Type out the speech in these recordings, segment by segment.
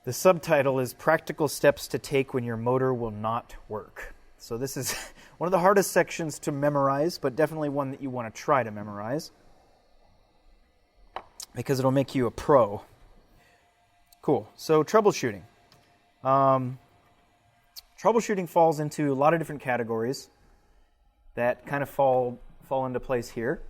The subtitle is Practical Steps to Take When Your Motor Will Not Work. So this is one of the hardest sections to memorize, but definitely one that you want to try to memorize because it'll make you a pro. Cool. So troubleshooting. Troubleshooting falls into a lot of different categories that kind of fall into place here.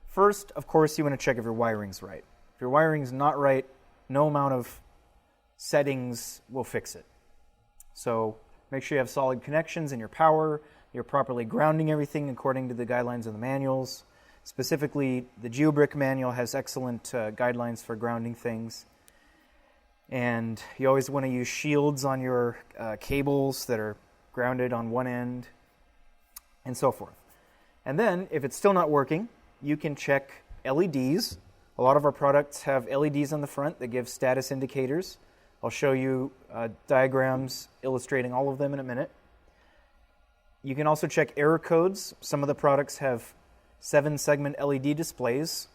First, of course, you want to check if your wiring's right. If your wiring's not right, no amount of settings will fix it. So make sure you have solid connections in your power, you're properly grounding everything according to the guidelines of the manuals. Specifically, the GeoBrick manual has excellent guidelines for grounding things. And you always want to use shields on your cables that are grounded on one end, and so forth. And then, if it's still not working, you can check LEDs. A lot of our products have LEDs on the front that give status indicators. I'll show you diagrams illustrating all of them in a minute. You can also check error codes. Some of the products have 7-segment LED displays,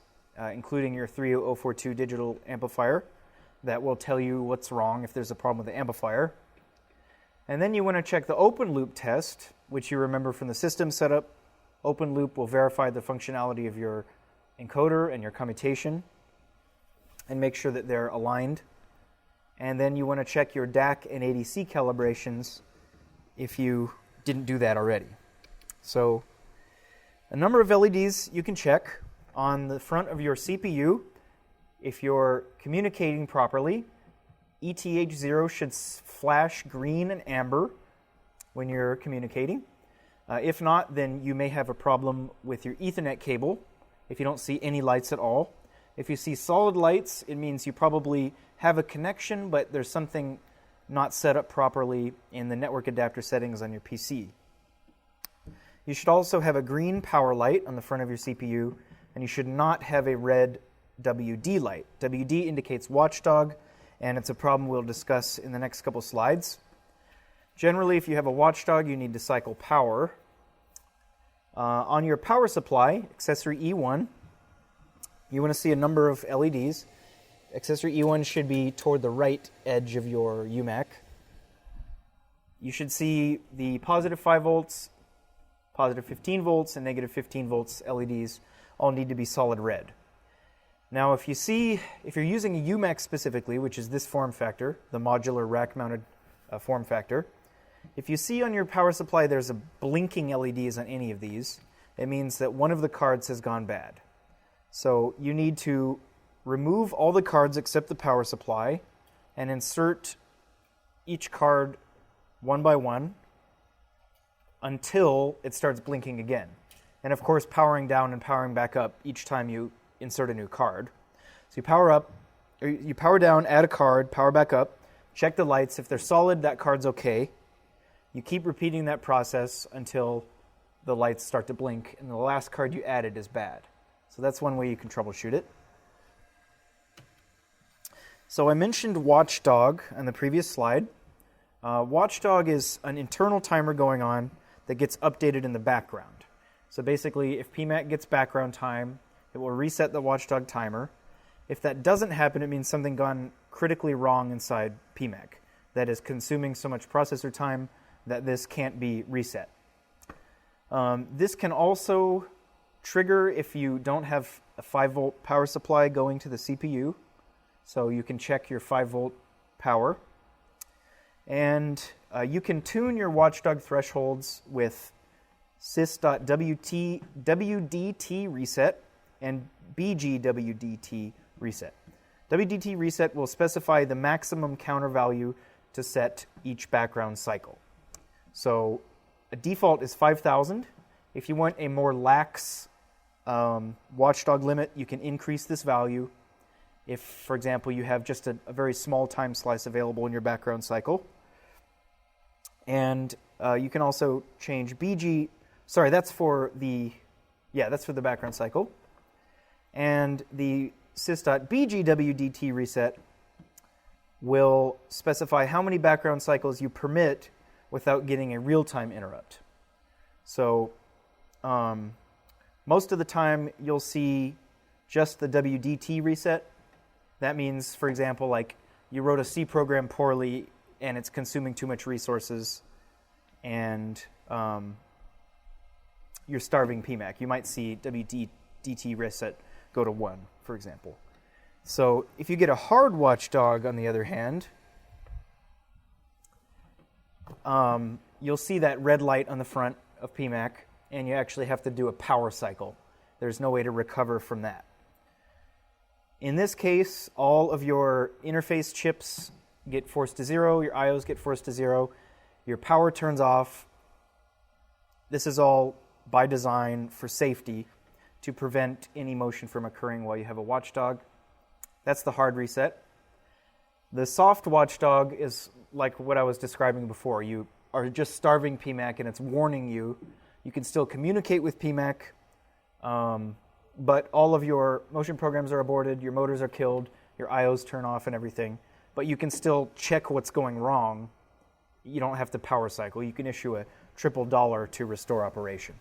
including your 30042 digital amplifier, that will tell you what's wrong if there's a problem with the amplifier. And then you want to check the open loop test, which you remember from the system setup. Open loop will verify the functionality of your encoder and your commutation and make sure that they're aligned. And then you want to check your DAC and ADC calibrations if you didn't do that already. So a number of LEDs you can check on the front of your CPU. If you're communicating properly, ETH0 should flash green and amber when you're communicating. If not, then you may have a problem with your Ethernet cable if you don't see any lights at all. If you see solid lights, it means you probably have a connection, but there's something not set up properly in the network adapter settings on your PC. You should also have a green power light on the front of your CPU, and you should not have a red WD light. WD indicates Watchdog, and it's a problem we'll discuss in the next couple slides. Generally, if you have a Watchdog, you need to cycle power. On your power supply, accessory E1, you want to see a number of LEDs. Accessory E1 should be toward the right edge of your UMAC. You should see the positive 5 volts, positive 15 volts, and negative 15 volts LEDs all need to be solid red. Now, if you're using a UMAC specifically, which is this form factor, the modular rack-mounted form factor, if you see on your power supply there's a blinking LEDs on any of these, it means that one of the cards has gone bad. So you need to remove all the cards except the power supply and insert each card one by one until it starts blinking again. And of course, powering down and powering back up each time you insert a new card. So you power down, add a card, power back up, check the lights. If they're solid, that card's okay. You keep repeating that process until the lights start to blink and the last card you added is bad. So that's one way you can troubleshoot it. So I mentioned Watchdog on the previous slide. Watchdog is an internal timer going on that gets updated in the background. So basically, if PMAC gets background time, it will reset the Watchdog timer. If that doesn't happen, it means something gone critically wrong inside PMAC that is consuming so much processor time that this can't be reset. This can also trigger if you don't have a 5-volt power supply going to the CPU. So you can check your 5-volt power. And you can tune your Watchdog thresholds with sys.wdt reset and bgwdt reset. WDT reset will specify the maximum counter value to set each background cycle. So a default is 5,000. If you want a more lax Watchdog limit, you can increase this value. If, for example, you have just a very small time slice available in your background cycle. And you can also change that's for the background cycle. And the sys.bgwdt reset will specify how many background cycles you permit without getting a real-time interrupt. So most of the time you'll see just the WDT reset. That means, for example, like you wrote a C program poorly and it's consuming too much resources, and you're starving PMAC. You might see WDT reset go to 1, for example. So if you get a hard watchdog, on the other hand, you'll see that red light on the front of PMAC, and you actually have to do a power cycle. There's no way to recover from that. In this case, all of your interface chips get forced to 0, your IOs get forced to 0, your power turns off. This is all by design for safety to prevent any motion from occurring while you have a watchdog. That's the hard reset. The soft watchdog is like what I was describing before. You are just starving PMAC and it's warning you. You can still communicate with PMAC, but all of your motion programs are aborted, your motors are killed, your IOs turn off and everything. But you can still check what's going wrong. You don't have to power cycle. You can issue a $triple to restore operation.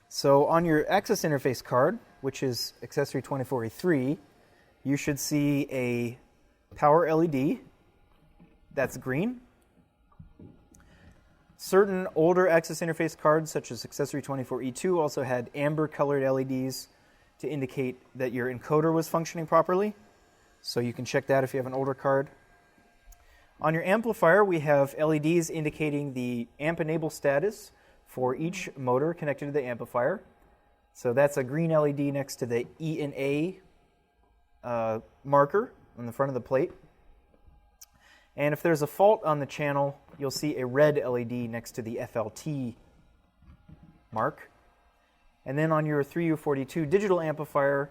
So on your access interface card, which is accessory 24E3, you should see a power LED that's green. Certain older access interface cards, such as accessory 24E2, also had amber-colored LEDs to indicate that your encoder was functioning properly. So you can check that if you have an older card. On your amplifier, we have LEDs indicating the amp enable status for each motor connected to the amplifier. So that's a green LED next to the E and A marker on the front of the plate. And if there's a fault on the channel, you'll see a red LED next to the FLT mark. And then on your 3U42 digital amplifier,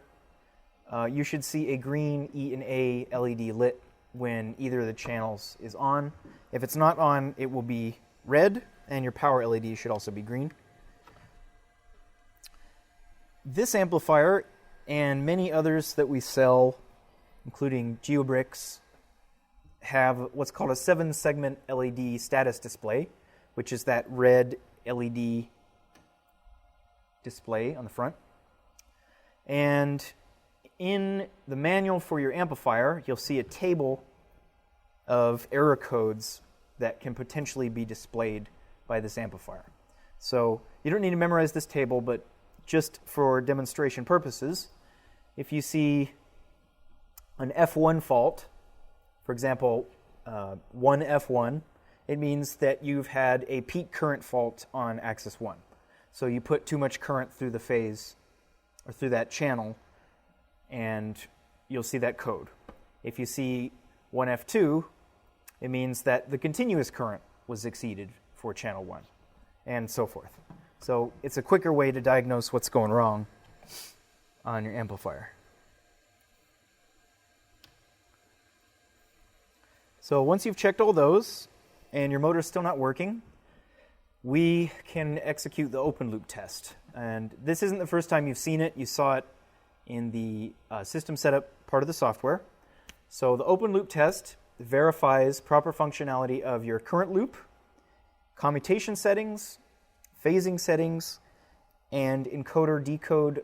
you should see a green E and A LED lit when either of the channels is on. If it's not on, it will be red, and your power LED should also be green. This amplifier and many others that we sell, including GeoBricks, have what's called a 7-segment LED status display, which is that red LED display on the front. And in the manual for your amplifier, you'll see a table of error codes that can potentially be displayed by this amplifier. So you don't need to memorize this table, but just for demonstration purposes, if you see an F1 fault, for example, 1F1, it means that you've had a peak current fault on axis 1. So you put too much current through the phase, or through that channel, and you'll see that code. If you see 1F2, it means that the continuous current was exceeded for channel 1, and so forth. So it's a quicker way to diagnose what's going wrong on your amplifier. So once you've checked all those and your motor's still not working, we can execute the open loop test. And this isn't the first time you've seen it. You saw it in the system setup part of the software. So the open loop test verifies proper functionality of your current loop, commutation settings, phasing settings, and encoder decode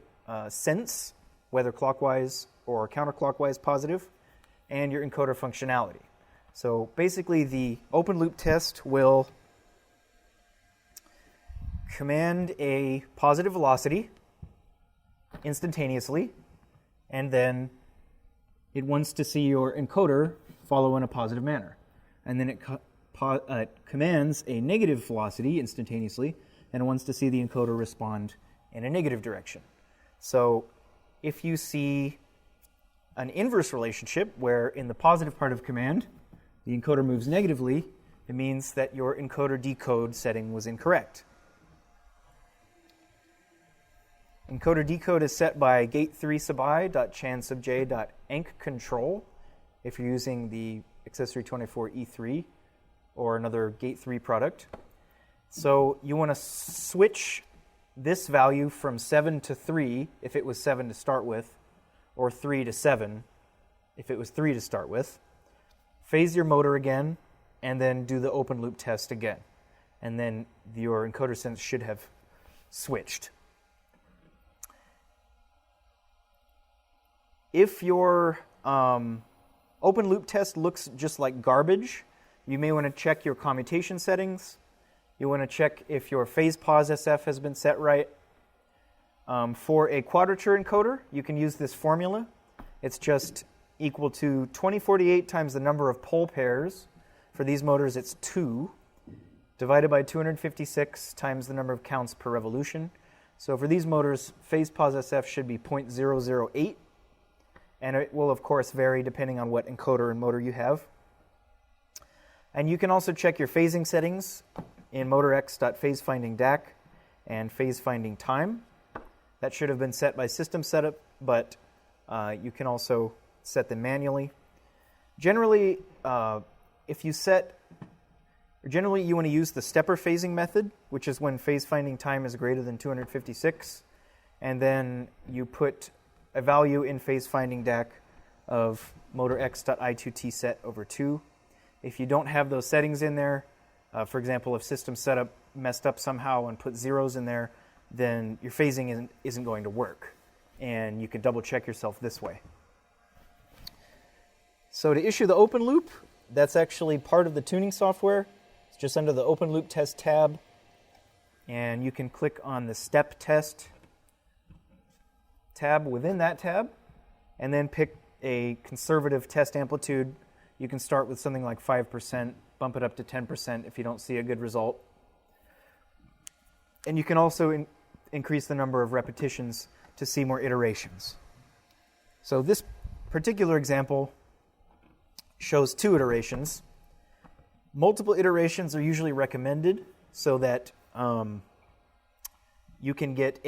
sense, whether clockwise or counterclockwise positive, and your encoder functionality. So basically the open loop test will command a positive velocity instantaneously, and then it wants to see your encoder follow in a positive manner. And then it commands a negative velocity instantaneously, and it wants to see the encoder respond in a negative direction. So if you see an inverse relationship where in the positive part of command the encoder moves negatively, it means that your encoder decode setting was incorrect. Encoder decode is set by gate3 sub I.chan sub j.enc control if you're using the accessory 24E3 or another gate3 product. So you want to switch this value from 7 to 3 if it was 7 to start with, or 3 to 7 if it was 3 to start with. Phase your motor again, and then do the open loop test again. And then your encoder sense should have switched. If your open loop test looks just like garbage, you may want to check your commutation settings. You want to check if your phase pause SF has been set right. For a quadrature encoder, you can use this formula. It's just equal to 2048 times the number of pole pairs. For these motors, it's 2, divided by 256 times the number of counts per revolution. So for these motors, phase pause SF should be 0.008, and it will, of course, vary depending on what encoder and motor you have. And you can also check your phasing settings in motorx.phasefinding DAC and phase finding time. That should have been set by system setup, but you can also set them manually. Generally, Generally, you want to use the stepper phasing method, which is when phase finding time is greater than 256, and then you put a value in phase finding DAC of motor x.I2t set over 2. If you don't have those settings in there, for example, if system setup messed up somehow and put zeros in there, then your phasing isn't going to work, and you can double check yourself this way. So to issue the open loop, that's actually part of the tuning software. It's just under the open loop test tab, and you can click on the step test tab within that tab, and then pick a conservative test amplitude. You can start with something like 5%, bump it up to 10% if you don't see a good result. And you can also increase the number of repetitions to see more iterations. So this particular example shows 2 iterations. Multiple iterations are usually recommended so that you can get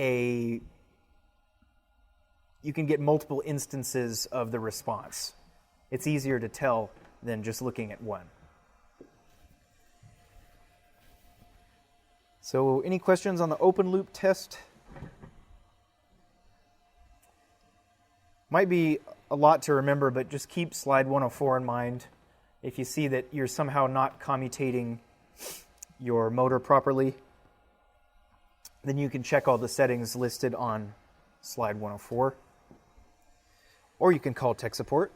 multiple instances of the response. It's easier to tell than just looking at one. So any questions on the open loop test? Might be a lot to remember, but just keep slide 104 in mind. If you see that you're somehow not commutating your motor properly, then you can check all the settings listed on slide 104. Or you can call tech support.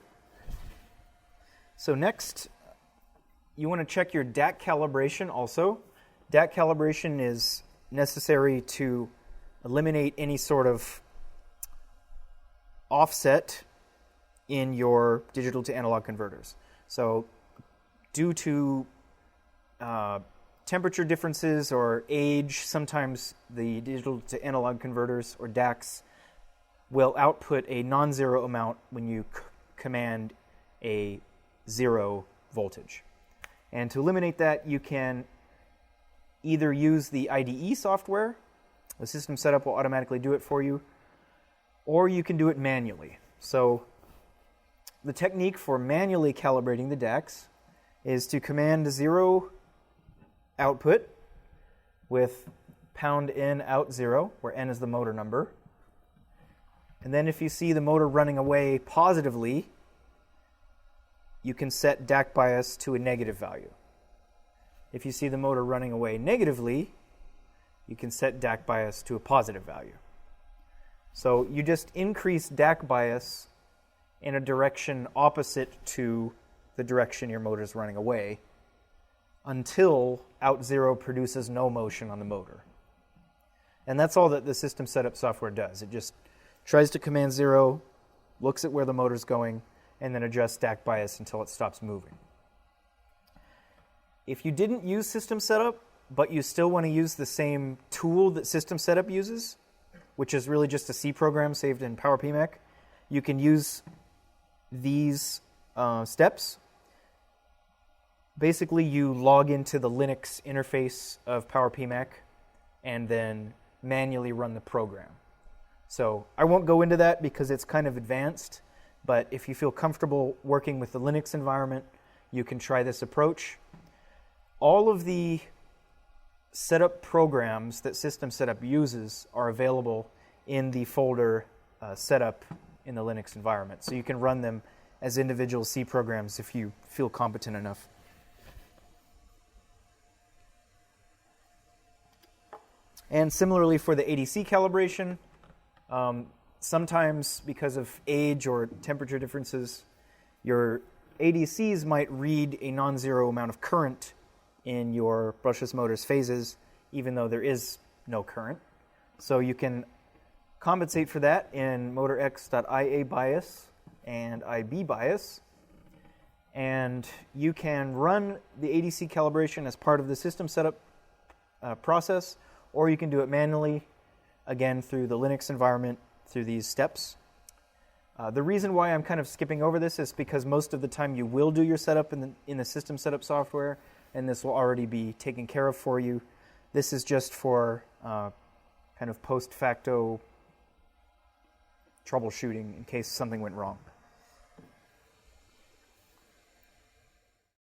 So next, you want to check your DAC calibration also. DAC calibration is necessary to eliminate any sort of offset in your digital to analog converters. So due to temperature differences or age, sometimes the digital to analog converters, or DACs, will output a non-zero amount when you command a 0 voltage. And to eliminate that, you can either use the IDE software, the system setup will automatically do it for you, or you can do it manually. So the technique for manually calibrating the DACs is to command 0 output with pound in out 0, where n is the motor number. And then if you see the motor running away positively, you can set DAC bias to a negative value. If you see the motor running away negatively, you can set DAC bias to a positive value. So you just increase DAC bias in a direction opposite to the direction your motor is running away until out 0 produces no motion on the motor. And that's all that the system setup software does. It just tries to command 0, looks at where the motor's going, and then adjusts DAC bias until it stops moving. If you didn't use system setup, but you still want to use the same tool that system setup uses, which is really just a C program saved in PowerPMAC, you can use these steps. Basically, you log into the Linux interface of PowerPMAC and then manually run the program. So I won't go into that because it's kind of advanced, but if you feel comfortable working with the Linux environment, you can try this approach. All of the setup programs that System Setup uses are available in the folder setup in the Linux environment. So you can run them as individual C programs if you feel competent enough. And similarly for the ADC calibration, sometimes because of age or temperature differences, your ADCs might read a non-zero amount of current in your brushless motor's phases, even though there is no current. So you can compensate for that in motor X.IA bias and IB bias. And you can run the ADC calibration as part of the system setup process, or you can do it manually, again, through the Linux environment, through these steps. The reason why I'm kind of skipping over this is because most of the time you will do your setup in the system setup software, and this will already be taken care of for you. This is just for kind of post facto troubleshooting in case something went wrong.